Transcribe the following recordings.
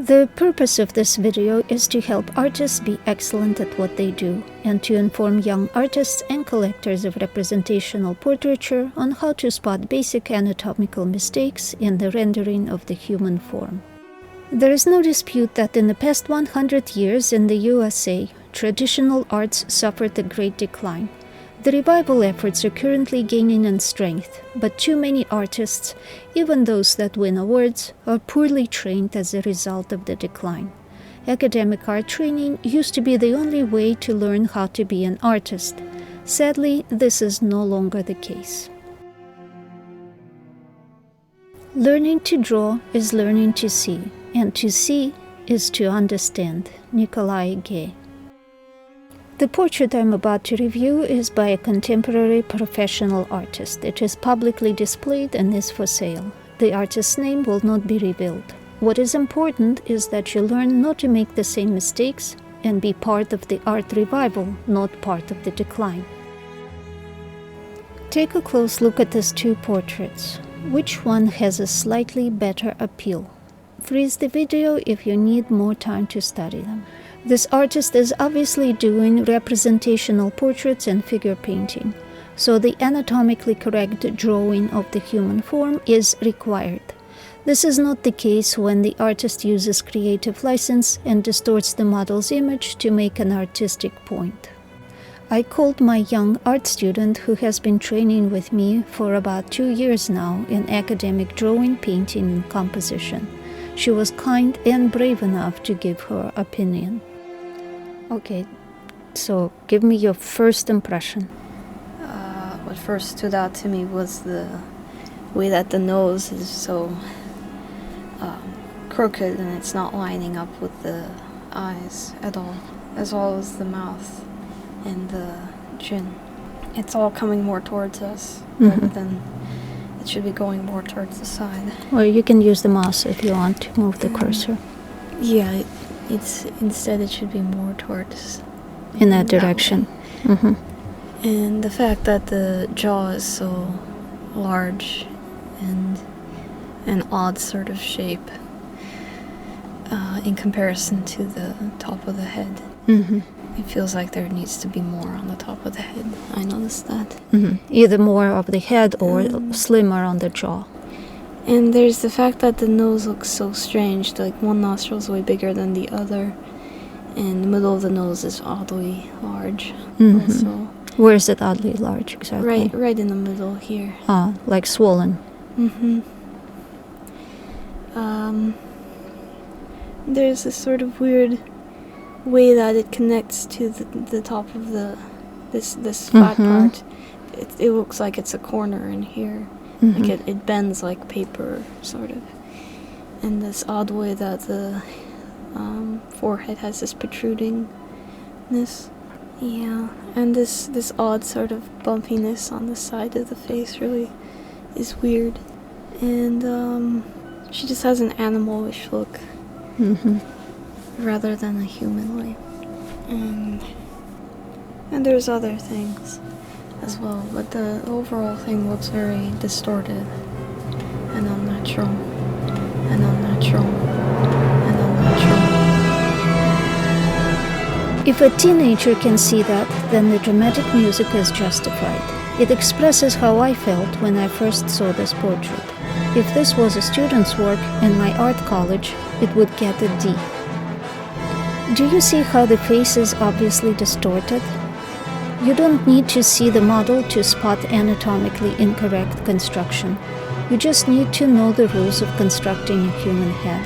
The purpose of this video is to help artists be excellent at what they do, and to inform young artists and collectors of representational portraiture on how to spot basic anatomical mistakes in the rendering of the human form. There is no dispute that in the past 100 years in the USA, traditional arts suffered a great decline. The revival efforts are currently gaining in strength, but too many artists, even those that win awards, are poorly trained as a result of the decline. Academic art training used to be the only way to learn how to be an artist. Sadly, this is no longer the case. Learning to draw is learning to see, and to see is to understand. Nikolai Gay. The portrait I'm about to review is by a contemporary professional artist. It is publicly displayed and is for sale. The artist's name will not be revealed. What is important is that you learn not to make the same mistakes and be part of the art revival, not part of the decline. Take a close look at these two portraits. Which one has a slightly better appeal? Freeze the video if you need more time to study them. This artist is obviously doing representational portraits and figure painting, so the anatomically correct drawing of the human form is required. This is not the case when the artist uses creative license and distorts the model's image to make an artistic point. I called my young art student, who has been training with me for about 2 years now in academic drawing, painting, and composition. She was kind and brave enough to give her opinion. Okay, so give me your first impression. What first stood out to me was the way that the nose is so crooked and it's not lining up with the eyes at all, as well as the mouth and the chin. It's all coming more towards us rather than it should be going more towards the side. Or you can use the mouse if you want to move the cursor. Yeah, it's instead it should be more towards in that direction. And the fact that the jaw is so large and an odd sort of shape in comparison to the top of the head. It feels like there needs to be more on the top of the head. I noticed that. Either more of the head or slimmer on the jaw. And there's the fact that the nose looks so strange. Like one nostril is way bigger than the other, and the middle of the nose is oddly large. Also. Where is it oddly large exactly? Right in the middle here. Like swollen. There's this sort of weird way that it connects to the top of this flat part. It looks like it's a corner in here. Like it bends like paper, sort of. And this odd way that the forehead has this protrudingness. Yeah, and this odd sort of bumpiness on the side of the face really is weird. And she just has an animalish look rather than a human way. And there's other things as well, but the overall thing looks very distorted and unnatural and unnatural and unnatural. If a teenager can see that, then the dramatic music is justified. It expresses how I felt when I first saw this portrait. If this was a student's work in my art college, it would get a D. Do you see how the face is obviously distorted? You don't need to see the model to spot anatomically incorrect construction. You just need to know the rules of constructing a human head.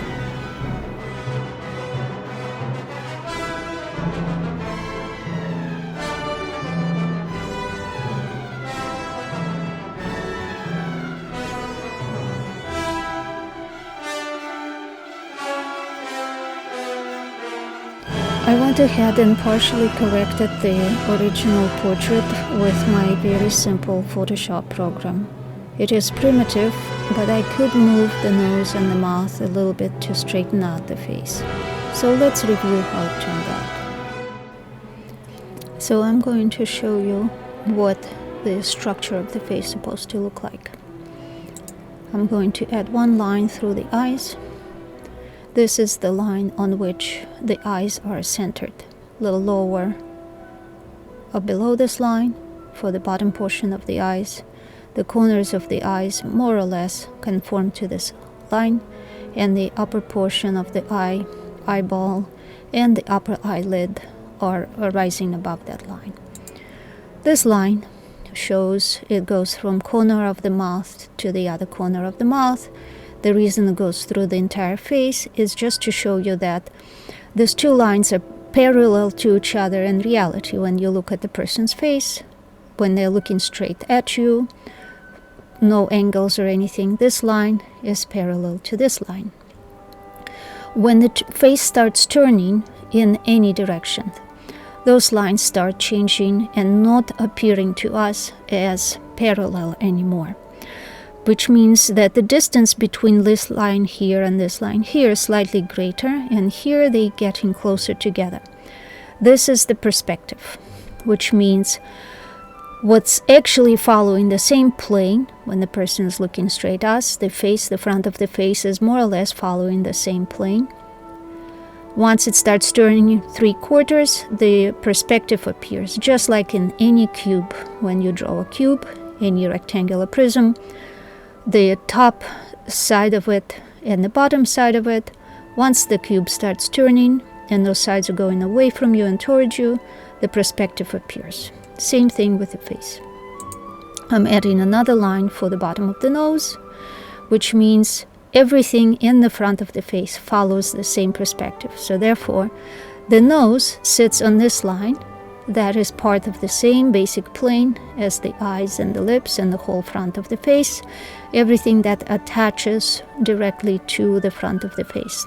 I went ahead and partially corrected the original portrait with my very simple Photoshop program. It is primitive, but I could move the nose and the mouth a little bit to straighten out the face. So let's review how it turned out. So I'm going to show you what the structure of the face is supposed to look like. I'm going to add one line through the eyes. This is the line on which the eyes are centered. A little lower or below this line for the bottom portion of the eyes. The corners of the eyes more or less conform to this line, and the upper portion of the eyeball, and the upper eyelid are rising above that line. This line shows it goes from corner of the mouth to the other corner of the mouth. The reason it goes through the entire face is just to show you that these two lines are parallel to each other in reality. When you look at the person's face, when they're looking straight at you, no angles or anything, this line is parallel to this line. When the face starts turning in any direction, those lines start changing and not appearing to us as parallel anymore, which means that the distance between this line here and this line here is slightly greater, and here they're getting closer together. This is the perspective, which means what's actually following the same plane when the person is looking straight at us, the face, the front of the face is more or less following the same plane. Once it starts turning 3/4, the perspective appears, just like in any cube. When you draw a cube, any rectangular prism, the top side of it and the bottom side of it, once the cube starts turning and those sides are going away from you and towards you, the perspective appears. Same thing with the face. I'm adding another line for the bottom of the nose, which means everything in the front of the face follows the same perspective. So therefore, the nose sits on this line that is part of the same basic plane as the eyes and the lips and the whole front of the face, everything that attaches directly to the front of the face.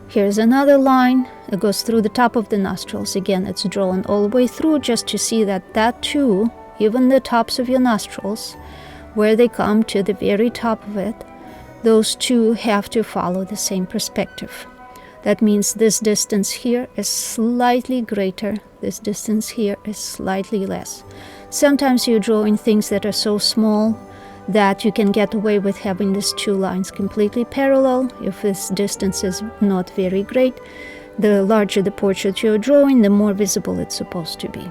Here's another line that goes through the top of the nostrils. Again, it's drawn all the way through just to see that too, even the tops of your nostrils, where they come to the very top of it, those two have to follow the same perspective. That means this distance here is slightly greater, this distance here is slightly less. Sometimes you're drawing things that are so small that you can get away with having these two lines completely parallel. If this distance is not very great, the larger the portrait you're drawing, the more visible it's supposed to be.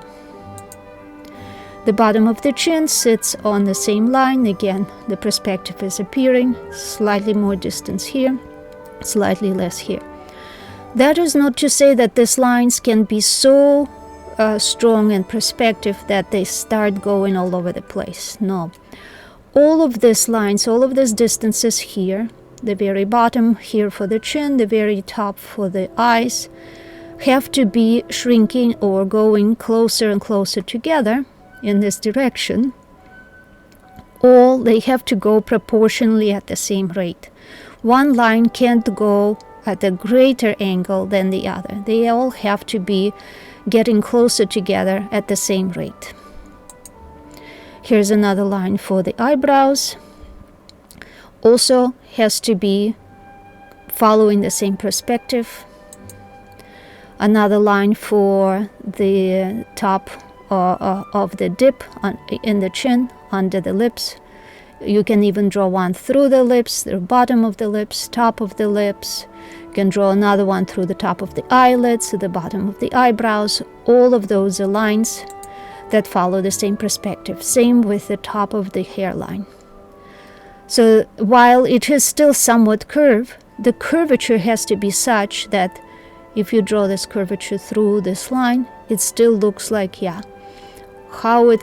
The bottom of the chin sits on the same line. Again, the perspective is appearing, slightly more distance here, slightly less here. That is not to say that these lines can be so strong in perspective that they start going all over the place. No. All of these lines, all of these distances here, the very bottom here for the chin, the very top for the eyes, have to be shrinking or going closer and closer together in this direction. All they have to go proportionally at the same rate. One line can't go at a greater angle than the other. They all have to be getting closer together at the same rate. Here's another line for the eyebrows. Also has to be following the same perspective. Another line for the top of the dip in the chin, under the lips. You can even draw one through the lips, the bottom of the lips, top of the lips. You can draw another one through the top of the eyelids, the bottom of the eyebrows. All of those are lines that follow the same perspective. Same with the top of the hairline. So while it is still somewhat curved, the curvature has to be such that if you draw this curvature through this line, it still looks like, how it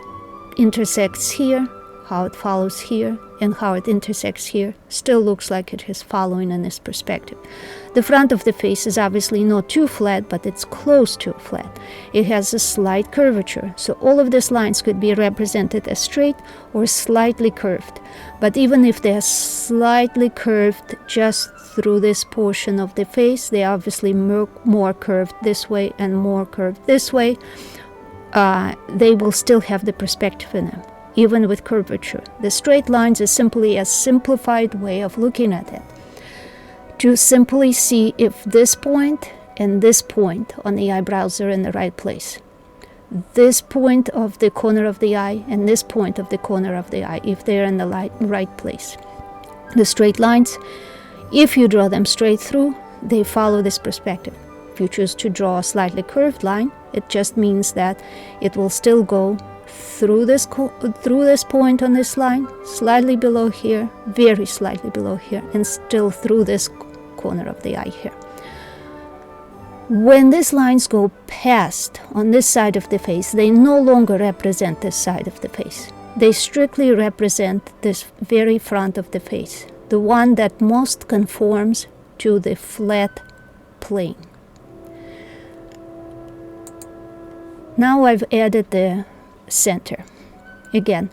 intersects here, how it follows here, and how it intersects here still looks like it is following in this perspective. The front of the face is obviously not too flat, but it's close to flat. It has a slight curvature, so all of these lines could be represented as straight or slightly curved. But even if they're slightly curved just through this portion of the face, they're obviously more curved this way and more curved this way. They will still have the perspective in them, even with curvature. The straight lines is simply a simplified way of looking at it, to simply see if this point and this point on the eyebrows are in the right place. This point of the corner of the eye and this point of the corner of the eye, if they're in the right place. The straight lines, If you draw them straight through, they follow this perspective. If you choose to draw a slightly curved line, it just means that it will still go through this point on this line, slightly below here, very slightly below here, and still through this corner of the eye here. When these lines go past on this side of the face, they no longer represent this side of the face. They strictly represent this very front of the face, the one that most conforms to the flat plane. Now I've added the center. Again,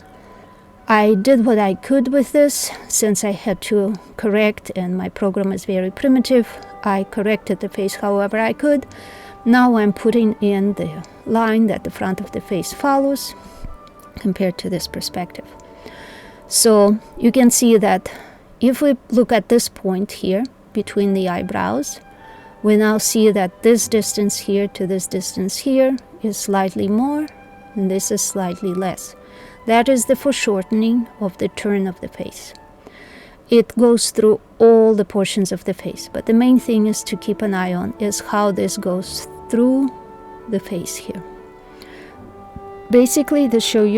I did what I could with this since I had to correct, and my program is very primitive. I corrected the face however I could. Now I'm putting in the line that the front of the face follows compared to this perspective. So you can see that if we look at this point here between the eyebrows, we now see that this distance here to this distance here is slightly more, and this is slightly less. That is the foreshortening of the turn of the face. It goes through all the portions of the face, but the main thing is to keep an eye on is how this goes through the face here. Basically, this shows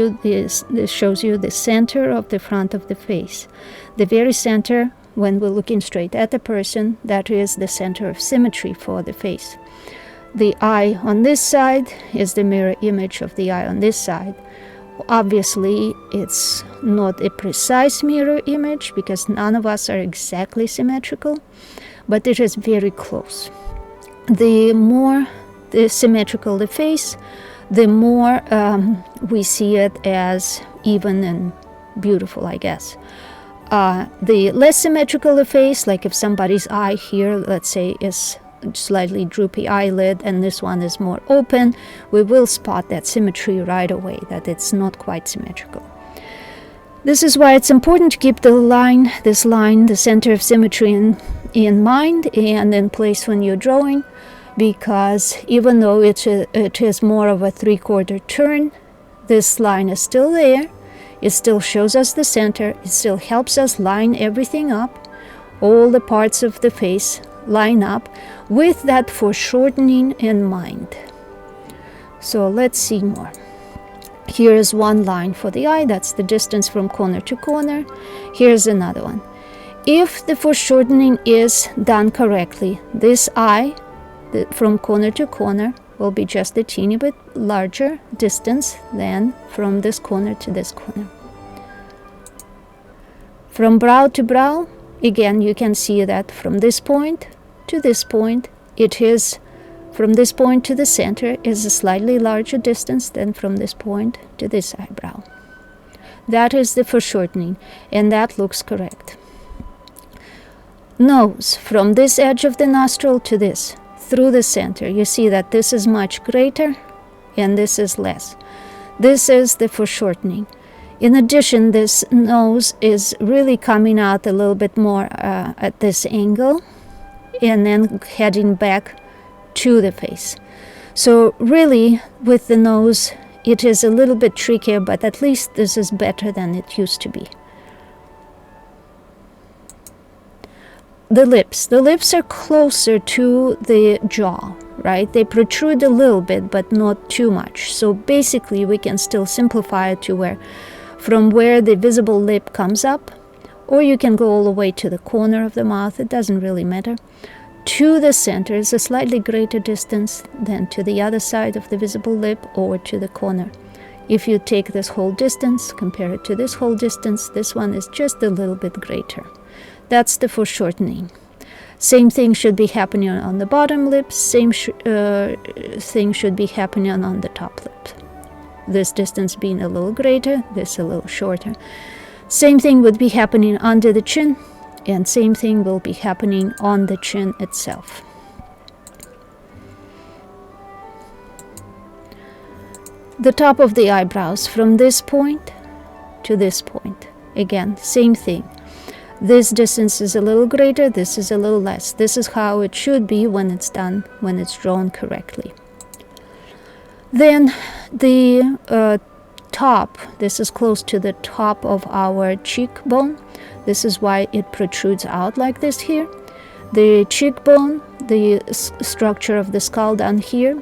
you the center of the front of the face. The very center, when we're looking straight at the person, that is the center of symmetry for the face. The eye on this side is the mirror image of the eye on this side. Obviously, it's not a precise mirror image because none of us are exactly symmetrical, but it is very close. The more symmetrical the face, the more we see it as even and beautiful, I guess. The less symmetrical the face, like if somebody's eye here, let's say, is slightly droopy eyelid and this one is more open, we will spot that symmetry right away, that it's not quite symmetrical. This is why it's important to keep this line, the center of symmetry in mind and in place when you're drawing, because even though it is more of a 3/4 turn, this line is still there. It still shows us the center. It still helps us line everything up. All the parts of the face line up with that foreshortening in mind. So let's see more. Here is one line for the eye. That's the distance from corner to corner. Here's another one. If the foreshortening is done correctly, this eye from corner to corner will be just a teeny bit larger distance than from this corner to this corner. From brow to brow, again, you can see that from this point to this point, it is from this point to the center is a slightly larger distance than from this point to this eyebrow. That is the foreshortening, and that looks correct. Nose, from this edge of the nostril to this, through the center, you see that this is much greater and this is less. This is the foreshortening. In addition, this nose is really coming out a little bit more at this angle and then heading back to the face. So really, with the nose, it is a little bit trickier, but at least this is better than it used to be. The lips are closer to the jaw, right? They protrude a little bit, but not too much. So basically, we can still simplify it to from where the visible lip comes up, or you can go all the way to the corner of the mouth, it doesn't really matter. To the center is a slightly greater distance than to the other side of the visible lip or to the corner. If you take this whole distance, compare it to this whole distance, this one is just a little bit greater. That's the foreshortening. Same thing should be happening on the bottom lip, same thing should be happening on the top lip. This distance being a little greater, this a little shorter. Same thing would be happening under the chin, and same thing will be happening on the chin itself. The top of the eyebrows, from this point to this point. Again, same thing. This distance is a little greater, this is a little less. This is how it should be when it's done, when it's drawn correctly. Then the top, this is close to the top of our cheekbone. This is why it protrudes out like this here. The cheekbone, the structure of the skull down here,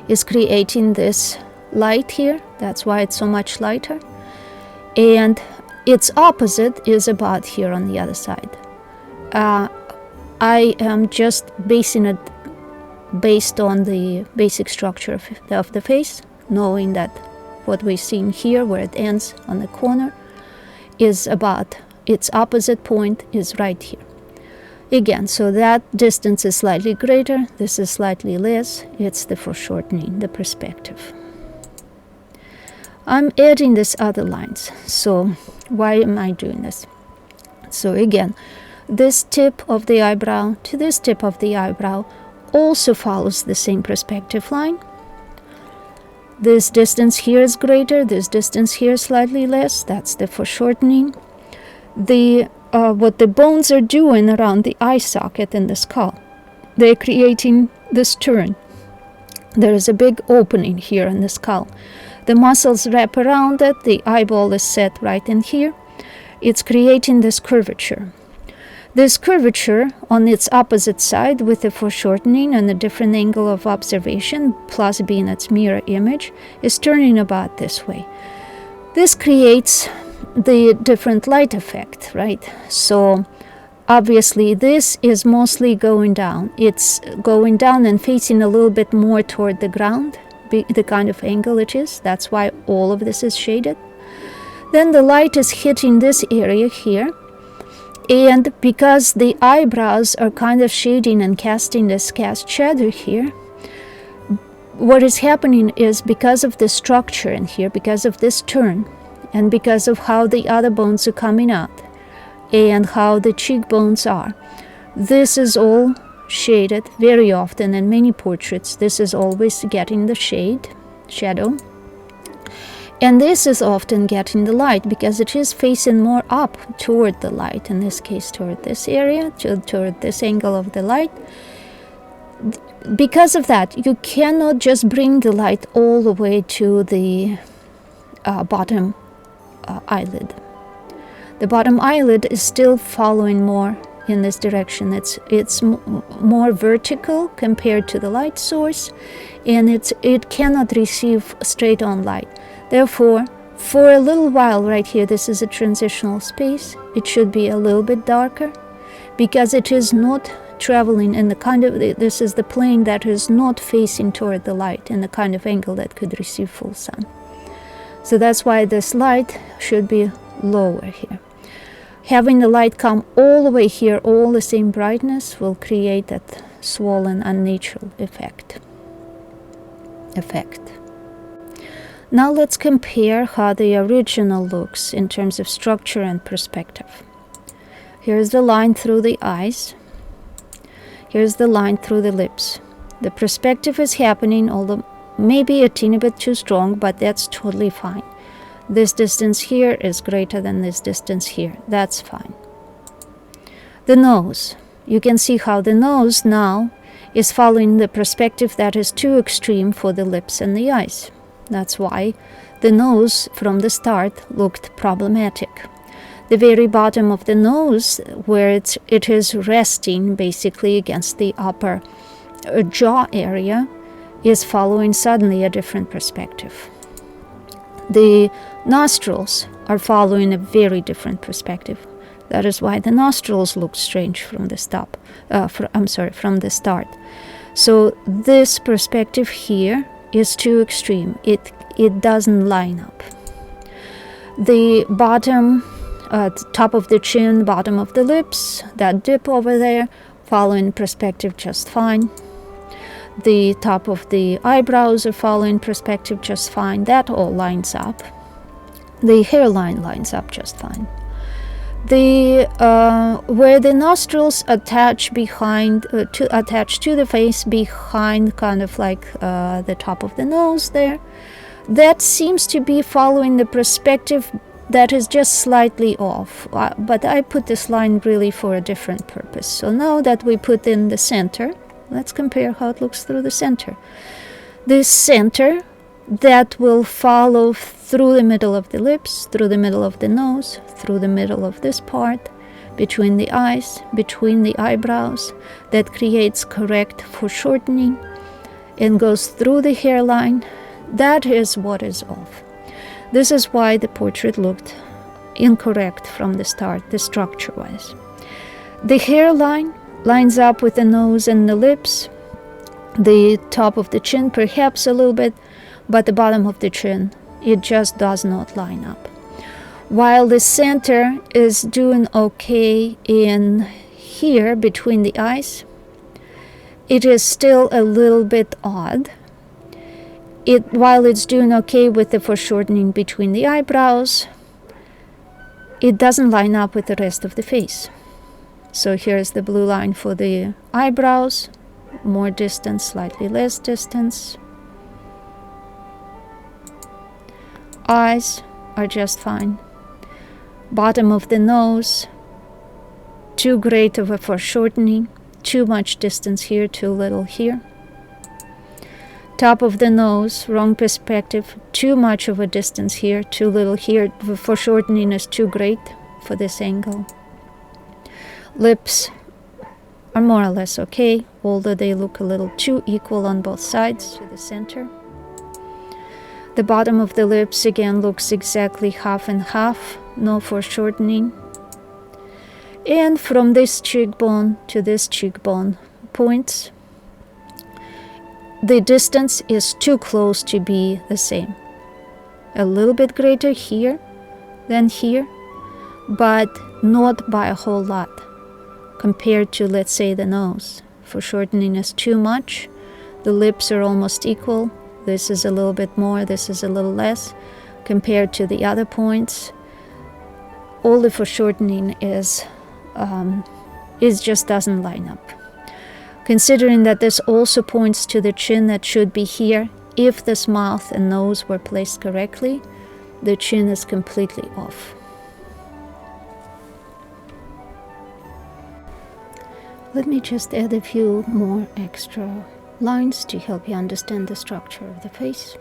is creating this light here. That's why it's so much lighter. And its opposite is about here on the other side. I am just basing it based on the basic structure of the face, knowing that what we're seeing here, where it ends on the corner, is about its opposite point is right here. Again, so that distance is slightly greater, this is slightly less. It's the foreshortening, the perspective. I'm adding these other lines. So why am I doing this? So again, this tip of the eyebrow to this tip of the eyebrow also follows the same perspective line. This distance here is greater, this distance here is slightly less. That's the foreshortening. What the bones are doing around the eye socket in the skull, they're creating this turn. There is a big opening here in the skull. The muscles wrap around it, the eyeball is set right in here. It's creating this curvature. This curvature on its opposite side with the foreshortening and a different angle of observation, plus being its mirror image, is turning about this way. This creates the different light effect, right? So obviously this is mostly going down. It's going down and facing a little bit more toward the ground, the kind of angle it is. That's why all of this is shaded. Then the light is hitting this area here. And because the eyebrows are kind of shading and casting this cast shadow here, what is happening is because of the structure in here, because of this turn, and because of how the other bones are coming out, and how the cheekbones are, this is all shaded very often in many portraits. This is always getting the shadow. And this is often getting the light because it is facing more up toward the light, in this case toward this area, toward this angle of the light. Because of that, you cannot just bring the light all the way to the bottom eyelid. The bottom eyelid is still following more in this direction. It's more vertical compared to the light source, and it cannot receive straight on light. Therefore, for a little while right here, this is a transitional space. It should be a little bit darker because it is not traveling in the kind of, this is the plane that is not facing toward the light in the kind of angle that could receive full sun. So that's why this light should be lower here. Having the light come all the way here, all the same brightness, will create that swollen, unnatural effect. Now let's compare how the original looks in terms of structure and perspective. Here's the line through the eyes. Here's the line through the lips. The perspective is happening, although maybe a teeny bit too strong, but that's totally fine. This distance here is greater than this distance here. That's fine. The nose. You can see how the nose now is following the perspective that is too extreme for the lips and the eyes. That's why the nose from the start looked problematic. The very bottom of the nose, where it is resting basically against the upper jaw area, is following suddenly a different perspective. The nostrils are following a very different perspective. That is why the nostrils look strange from the from the start. So this perspective here is too extreme. It doesn't line up. The bottom, top of the chin, bottom of the lips, that dip over there, following perspective just fine. The top of the eyebrows are following perspective just fine. That all lines up. The hairline lines up just fine. Where the nostrils attach behind attach to the face behind, kind of like the top of the nose there, that seems to be following the perspective that is just slightly off. But I put this line really for a different purpose. So now that we put in the center, let's compare how it looks through the center. This center that will follow through the middle of the lips, through the middle of the nose, through the middle of this part, between the eyes, between the eyebrows, that creates correct foreshortening and goes through the hairline. That is what is off. This is why the portrait looked incorrect from the start, the structure-wise. The hairline lines up with the nose and the lips, the top of the chin perhaps a little bit, but the bottom of the chin, it just does not line up. While the center is doing okay in here between the eyes, it is still a little bit odd. While it's doing okay with the foreshortening between the eyebrows, it doesn't line up with the rest of the face. So here's the blue line for the eyebrows, more distance, slightly less distance. Eyes are just fine. Bottom of the nose, too great of a foreshortening, too much distance here, too little here. Top of the nose, wrong perspective, too much of a distance here, too little here. The foreshortening is too great for this angle. Lips are more or less okay, although they look a little too equal on both sides to the center. The bottom of the lips again looks exactly half and half, no foreshortening. And from this cheekbone to this cheekbone points, the distance is too close to be the same. A little bit greater here than here, but not by a whole lot compared to, let's say, the nose. Foreshortening is too much. The lips are almost equal. This is a little bit more, this is a little less compared to the other points. All the foreshortening is just doesn't line up. Considering that this also points to the chin that should be here, if this mouth and nose were placed correctly, the chin is completely off. Let me just add a few more extra lines to help you understand the structure of the face.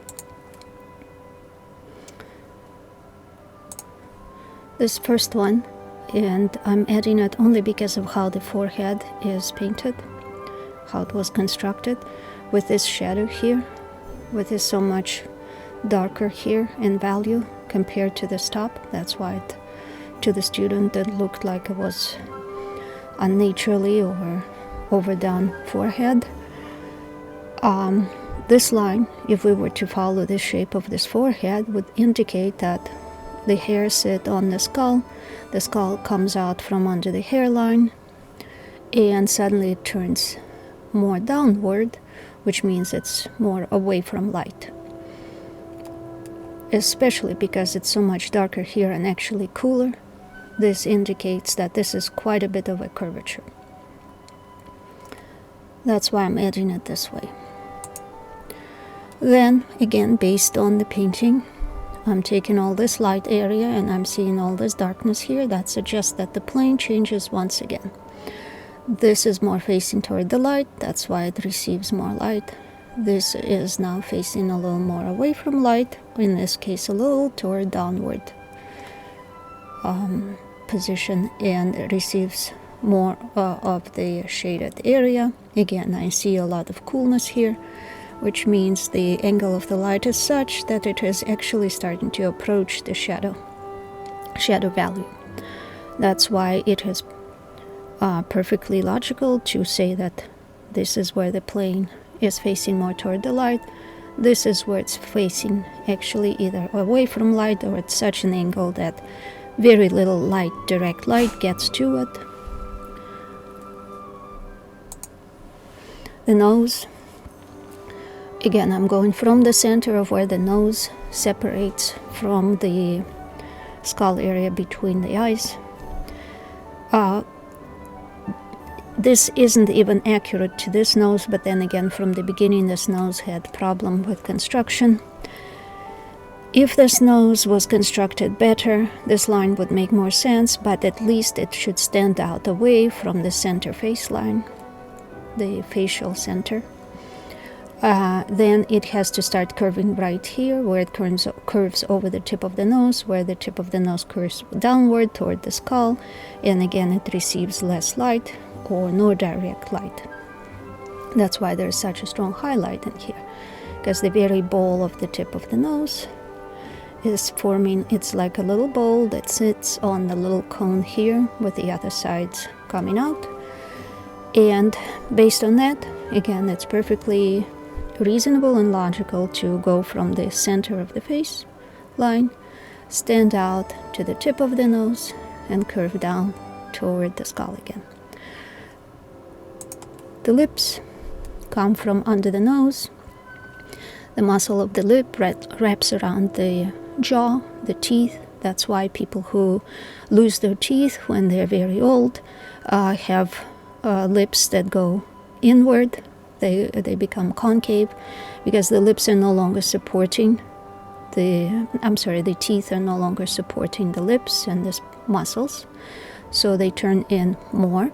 This first one, and I'm adding it only because of how the forehead is painted, how it was constructed, with this shadow here, with this so much darker here in value compared to this top. That's why to the student it looked like it was unnaturally or overdone forehead. This line, if we were to follow the shape of this forehead, would indicate that the hairs sit on the skull comes out from under the hairline, and suddenly it turns more downward, which means it's more away from light. Especially because it's so much darker here and actually cooler, this indicates that this is quite a bit of a curvature. That's why I'm adding it this way. Then, again, based on the painting, I'm taking all this light area and I'm seeing all this darkness here. That suggests that the plane changes once again. This is more facing toward the light, that's why it receives more light. This is now facing a little more away from light, in this case a little toward downward position, and it receives more of the shaded area. Again, I see a lot of coolness here, which means the angle of the light is such that it is actually starting to approach the shadow value. That's why it is perfectly logical to say that this is where the plane is facing more toward the light. This is where it's facing actually either away from light or at such an angle that very little light, direct light, gets to it. The nose. Again, I'm going from the center of where the nose separates from the skull area between the eyes. This isn't even accurate to this nose, but then again, from the beginning, this nose had problem with construction. If this nose was constructed better, this line would make more sense, but at least it should stand out away from the center face line, the facial center. then it has to start curving right here, where it curves over the tip of the nose, where the tip of the nose curves downward toward the skull, and again it receives less light or no direct light. That's why there's such a strong highlight in here, because the very bowl of the tip of the nose is forming, it's like a little bowl that sits on the little cone here with the other sides coming out. And based on that, again, it's perfectly reasonable and logical to go from the center of the face line, stand out to the tip of the nose, and curve down toward the skull again. The lips come from under the nose. The muscle of the lip wraps around the jaw, the teeth. That's why people who lose their teeth when they're very old have lips that go inward. They become concave because the lips are no longer supporting the teeth are no longer supporting the lips and the muscles, so they turn in more.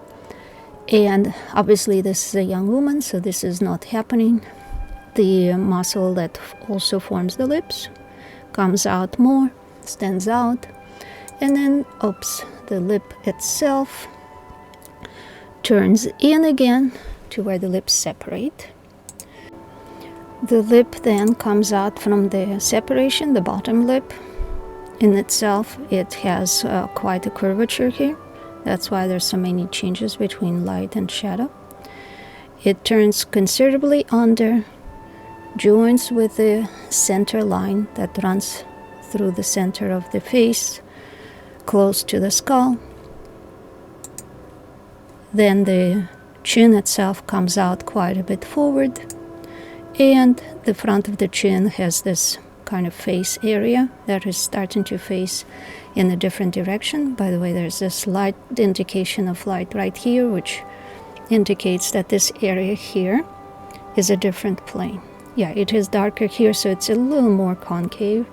And obviously this is a young woman, so this is not happening. The muscle that also forms the lips comes out more, stands out, and then the lip itself turns in again to where the lips separate. The lip then comes out from the separation, the bottom lip. In itself, it has quite a curvature here. That's why there's so many changes between light and shadow. It turns considerably under, joins with the center line that runs through the center of the face, close to the skull. Then the chin itself comes out quite a bit forward, and the front of the chin has this kind of face area that is starting to face in a different direction. By the way, there's this light indication of light right here, which indicates that this area here is a different plane. Yeah, it is darker here, so it's a little more concave.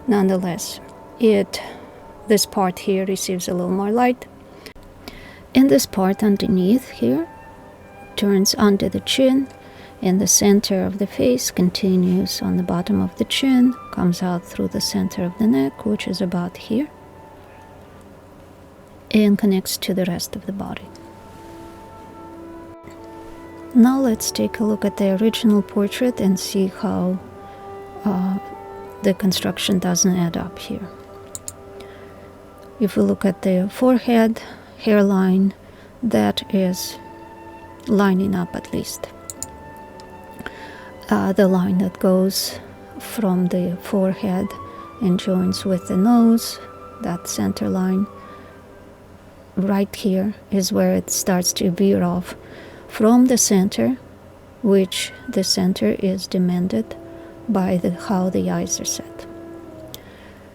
Nonetheless, this part here receives a little more light. And this part underneath here turns under the chin, and the center of the face continues on the bottom of the chin, comes out through the center of the neck, which is about here, and connects to the rest of the body. Now let's take a look at the original portrait and see how the construction doesn't add up here. If we look at the forehead, hairline, that is lining up at least. The line that goes from the forehead and joins with the nose, that center line, right here is where it starts to veer off from the center, which the center is demanded by how the eyes are set.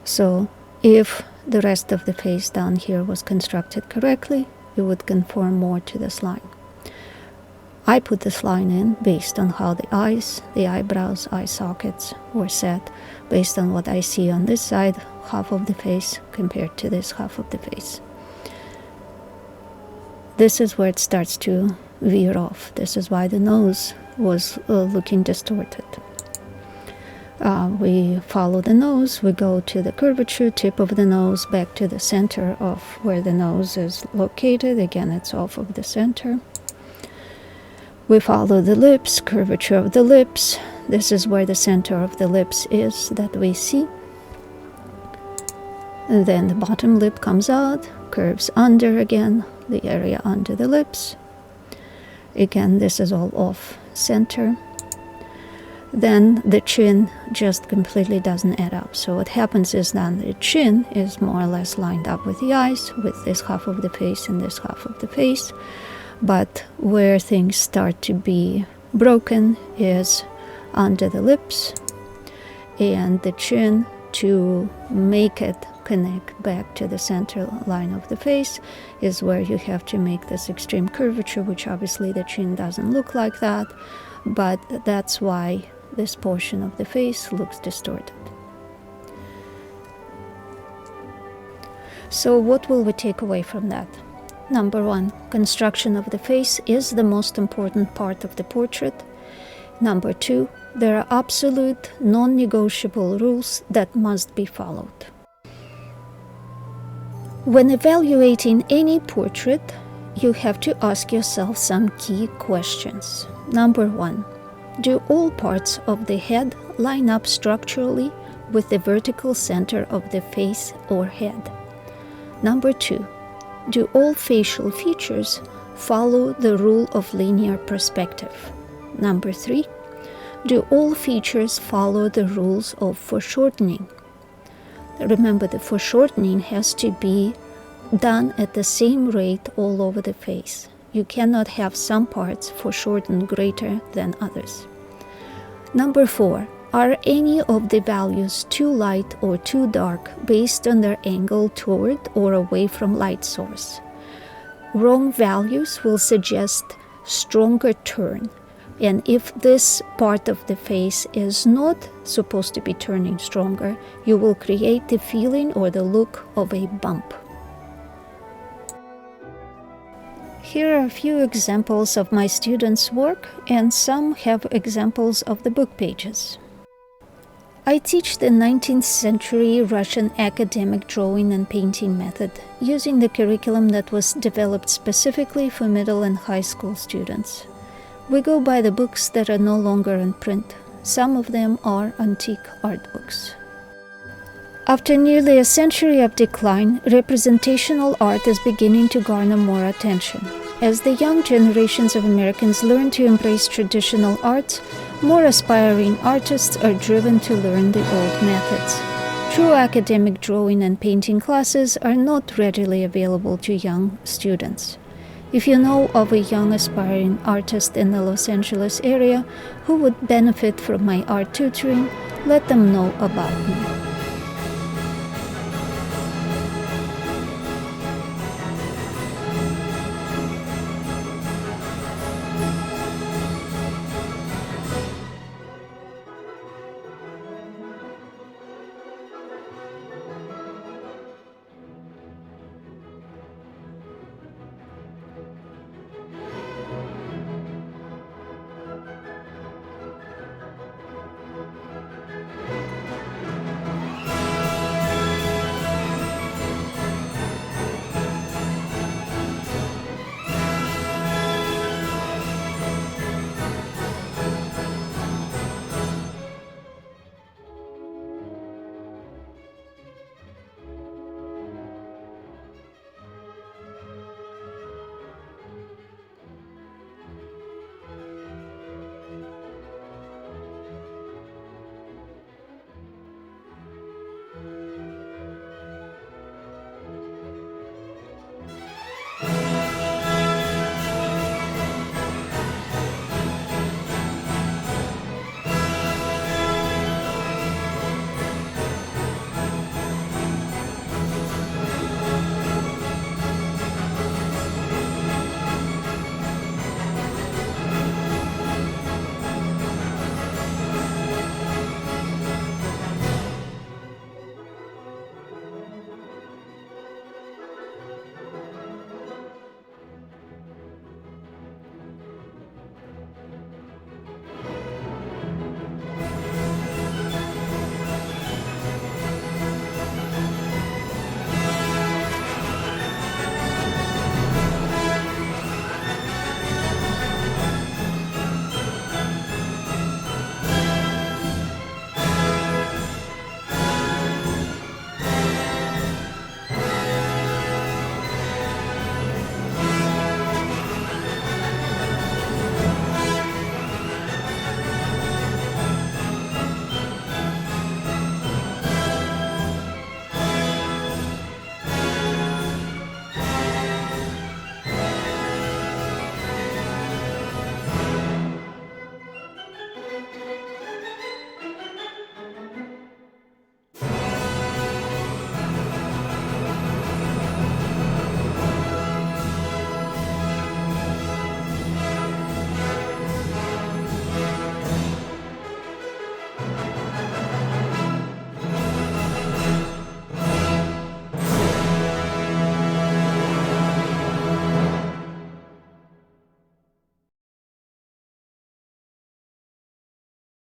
So if the rest of the face down here was constructed correctly, it would conform more to this line. I put this line in based on how the eyes, the eyebrows, eye sockets were set, based on what I see on this side, half of the face, compared to this half of the face. This is where it starts to veer off. This is why the nose was looking distorted. We follow the nose, we go to the curvature, tip of the nose, back to the center of where the nose is located. Again, it's off of the center. We follow the lips, curvature of the lips. This is where the center of the lips is that we see. And then the bottom lip comes out, curves under again, the area under the lips. Again, this is all off center. Then the chin just completely doesn't add up. So what happens is that the chin is more or less lined up with the eyes, with this half of the face and this half of the face. But where things start to be broken is under the lips, and the chin, to make it connect back to the center line of the face, is where you have to make this extreme curvature, which obviously the chin doesn't look like that, but that's why this portion of the face looks distorted. So what will we take away from that? Number one, construction of the face is the most important part of the portrait, Number 2, there are absolute, non-negotiable rules that must be followed. When evaluating any portrait, you have to ask yourself some key questions. Number 1, do all parts of the head line up structurally with the vertical center of the face or head? Number 2, do all facial features follow the rule of linear perspective? Number 3, do all features follow the rules of foreshortening? Remember, the foreshortening has to be done at the same rate all over the face. You cannot have some parts foreshortened greater than others. Number 4, are any of the values too light or too dark based on their angle toward or away from light source? Wrong values will suggest stronger turn, and if this part of the face is not supposed to be turning stronger, you will create the feeling or the look of a bump. Here are a few examples of my students' work, and some have examples of the book pages. I teach the 19th century Russian academic drawing and painting method using the curriculum that was developed specifically for middle and high school students. We go by the books that are no longer in print. Some of them are antique art books. After nearly a century of decline, representational art is beginning to garner more attention. As the young generations of Americans learn to embrace traditional arts, more aspiring artists are driven to learn the old methods. True academic drawing and painting classes are not readily available to young students. If you know of a young aspiring artist in the Los Angeles area who would benefit from my art tutoring, let them know about me.